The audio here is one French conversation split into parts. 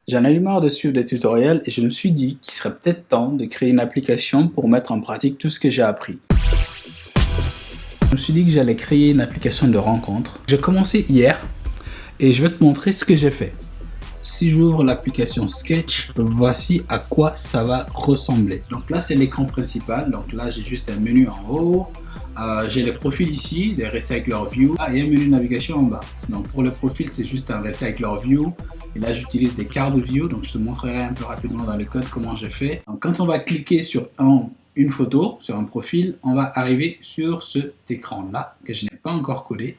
J'en ai eu marre de suivre des tutoriels et je me suis dit qu'il serait peut-être temps de créer une application pour mettre en pratique tout ce que j'ai appris. Je me suis dit que j'allais créer une application de rencontre. J'ai commencé hier et je vais te montrer ce que j'ai fait. Si j'ouvre l'application Sketch, voici à quoi ça va ressembler. Donc là, c'est l'écran principal. Donc là, j'ai juste un menu en haut. J'ai les profils ici, des Recycler View. Et un menu de navigation en bas. Donc pour le profil, c'est juste un Recycler View. Et là, j'utilise des Card View. Donc je te montrerai un peu rapidement dans le code comment j'ai fait. Donc quand on va cliquer sur une photo, sur un profil, on va arriver sur cet écran-là que je n'ai pas encore codé.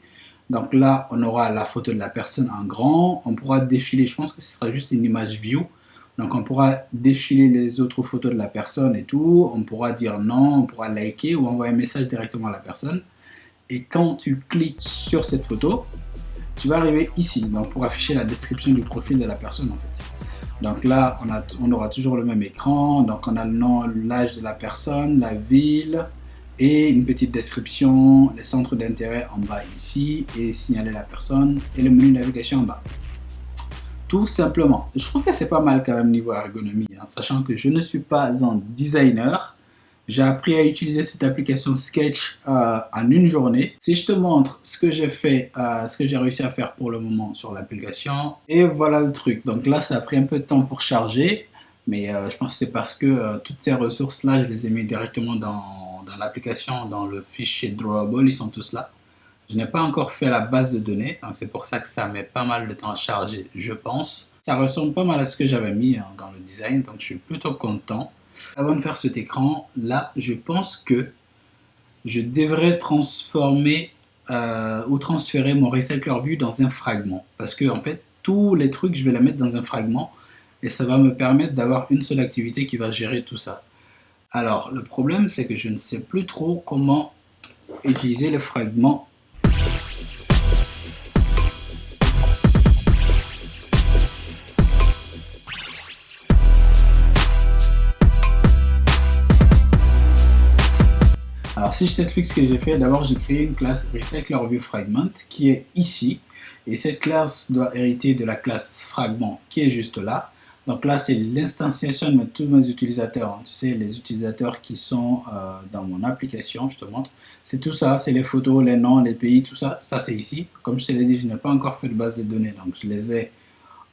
Donc là, on aura la photo de la personne en grand. On pourra défiler, je pense que ce sera juste une image view. Donc on pourra défiler les autres photos de la personne et tout. On pourra dire non, on pourra liker ou envoyer un message directement à la personne. Et quand tu cliques sur cette photo, tu vas arriver ici. Donc pour afficher la description du profil de la personne en fait. Donc là, on aura toujours le même écran. Donc on a le nom, l'âge de la personne, la ville. Et une petite description, les centres d'intérêt en bas ici, et signaler la personne, et le menu navigation en bas. Tout simplement. Je trouve que c'est pas mal quand même niveau ergonomie, hein, sachant que je ne suis pas un designer. J'ai appris à utiliser cette application Sketch en une journée. Si je te montre ce que j'ai fait, ce que j'ai réussi à faire pour le moment sur l'application, et voilà le truc. Donc là, ça a pris un peu de temps pour charger, mais je pense que c'est parce que toutes ces ressources-là, je les ai mis directement dans l'application, dans le fichier Drawable, ils sont tous là. Je n'ai pas encore fait la base de données, donc c'est pour ça que ça met pas mal de temps à charger, je pense. Ça ressemble pas mal à ce que j'avais mis dans le design, donc je suis plutôt content. Avant de faire cet écran, là, je pense que je devrais transformer ou transférer mon Recycler View dans un fragment. Parce que, en fait, tous les trucs, je vais les mettre dans un fragment et ça va me permettre d'avoir une seule activité qui va gérer tout ça. Alors, le problème, c'est que je ne sais plus trop comment utiliser le fragment. Alors, si je t'explique ce que j'ai fait, d'abord, j'ai créé une classe Recycler View Fragment qui est ici. Et cette classe doit hériter de la classe Fragment qui est juste là. Donc là, c'est l'instanciation de tous mes utilisateurs. Hein. Tu sais, les utilisateurs qui sont dans mon application, je te montre. C'est tout ça, c'est les photos, les noms, les pays, tout ça. Ça, c'est ici. Comme je te l'ai dit, je n'ai pas encore fait de base de données. Donc, je les ai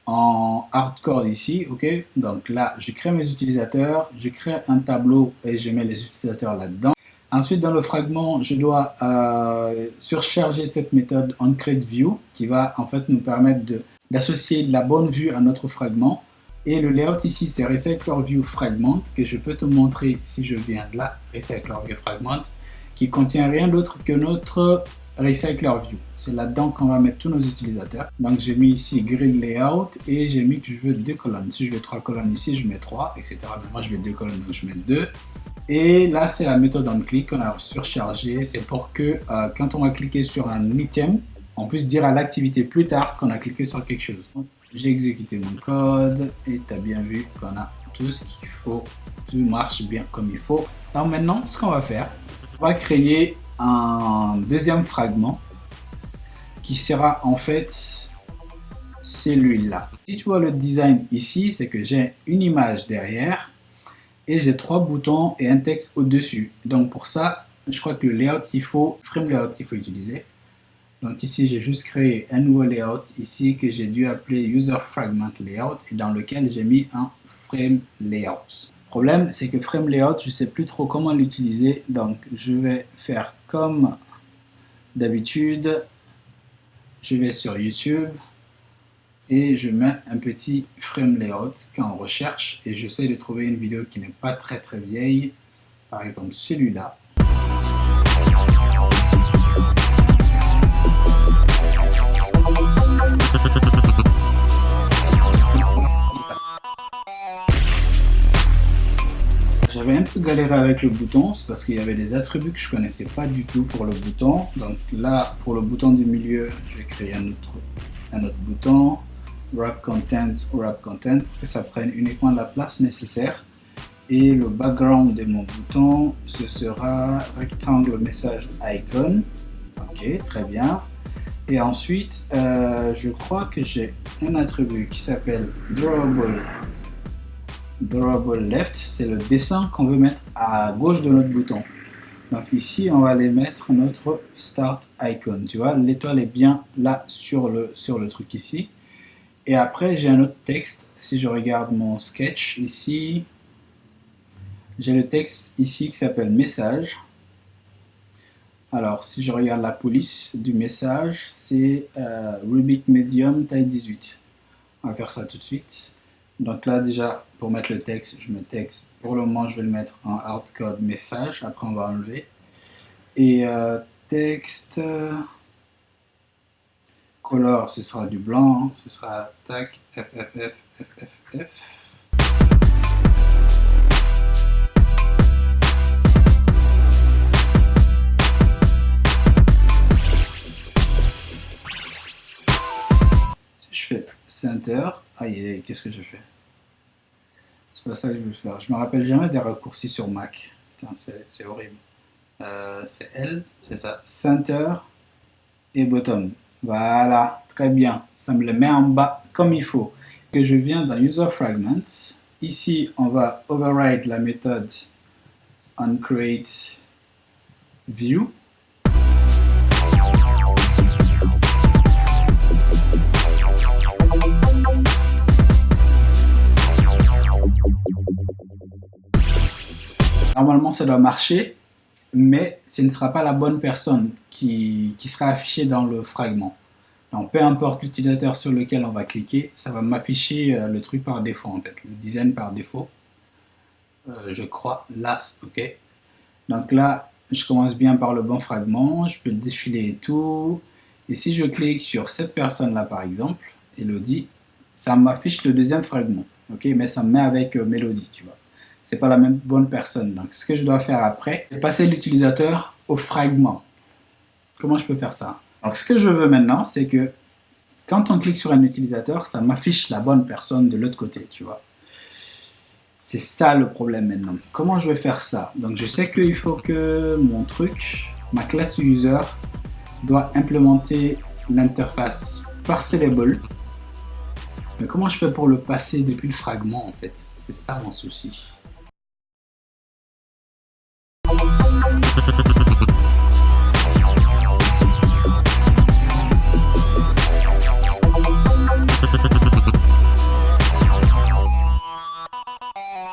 en hardcore ici. Ok. Donc là, je crée mes utilisateurs. Je crée un tableau et je mets les utilisateurs là-dedans. Ensuite, dans le fragment, je dois surcharger cette méthode onCreateView qui va en fait nous permettre d'associer la bonne vue à notre fragment. Et le layout ici, c'est Recycler View Fragment que je peux te montrer si je viens de là, Recycler View Fragment, qui contient rien d'autre que notre Recycler View. C'est là-dedans qu'on va mettre tous nos utilisateurs. Donc j'ai mis ici Grid Layout et j'ai mis que je veux 2 colonnes. Si je veux 3 colonnes ici, je mets 3, etc. Mais moi je veux 2 colonnes, donc je mets 2. Et là, c'est la méthode onClick qu'on a surchargée. C'est pour que quand on va cliquer sur un item, on puisse dire à l'activité plus tard qu'on a cliqué sur quelque chose. J'ai exécuté mon code et tu as bien vu qu'on a tout ce qu'il faut. Tout marche bien comme il faut. Alors maintenant, ce qu'on va faire, on va créer un deuxième fragment qui sera en fait celui-là. Si tu vois le design ici, c'est que j'ai une image derrière et j'ai 3 boutons et un texte au-dessus. Donc pour ça, je crois que le layout qu'il faut, frame layout qu'il faut utiliser. Donc ici, j'ai juste créé un nouveau layout ici que j'ai dû appeler User Fragment Layout et dans lequel j'ai mis un frame layout. Le problème, c'est que frame layout, je ne sais plus trop comment l'utiliser. Donc je vais faire comme d'habitude. Je vais sur YouTube et je mets un petit frame layout quand on recherche et j'essaie de trouver une vidéo qui n'est pas très vieille. Par exemple celui-là. J'avais un peu galéré avec le bouton, c'est parce qu'il y avait des attributs que je ne connaissais pas du tout pour le bouton. Donc là, pour le bouton du milieu, je vais créer un autre bouton, Wrap Content, que ça prenne uniquement la place nécessaire. Et le background de mon bouton, ce sera Rectangle Message Icon. Ok, très bien. Et ensuite, je crois que j'ai un attribut qui s'appelle drawable left. C'est le dessin qu'on veut mettre à gauche de notre bouton. Donc ici, on va aller mettre notre start icon. Tu vois, l'étoile est bien là sur le truc ici. Et après, j'ai un autre texte. Si je regarde mon sketch ici, j'ai le texte ici qui s'appelle message. Alors, si je regarde la police du message, c'est Rubik Medium taille 18. On va faire ça tout de suite. Donc là, déjà, pour mettre le texte, je mets texte. Pour le moment, je vais le mettre en hardcode message. Après, on va enlever. Et texte, color, ce sera du blanc. Ce sera tac, FFF. Je fais center. Aïe, qu'est-ce que je fais? C'est pas ça que je veux faire. Je me rappelle jamais des raccourcis sur Mac. Putain, c'est horrible. C'est L, c'est ça. Center et bottom. Voilà, très bien. Ça me le met en bas comme il faut. Que je viens dans User Fragments. Ici, on va override la méthode onCreateView. Normalement, ça doit marcher, mais ce ne sera pas la bonne personne qui sera affichée dans le fragment. Donc, peu importe l'utilisateur sur lequel on va cliquer, ça va m'afficher le truc par défaut, en fait, le design par défaut. Je crois, là, ok. Donc là, je commence bien par le bon fragment, je peux le défiler et tout. Et si je clique sur cette personne-là, par exemple, Elodie, ça m'affiche le deuxième fragment, ok, mais ça me met avec Mélodie, tu vois. C'est pas la même bonne personne. Donc, ce que je dois faire après, c'est passer l'utilisateur au fragment. Comment je peux faire ça? Donc, ce que je veux maintenant, c'est que quand on clique sur un utilisateur, ça m'affiche la bonne personne de l'autre côté, tu vois. C'est ça le problème maintenant. Comment je vais faire ça? Donc, je sais qu'il faut que mon truc, ma classe user, doit implémenter l'interface parseLabel. Mais comment je fais pour le passer depuis le fragment, en fait? C'est ça mon souci.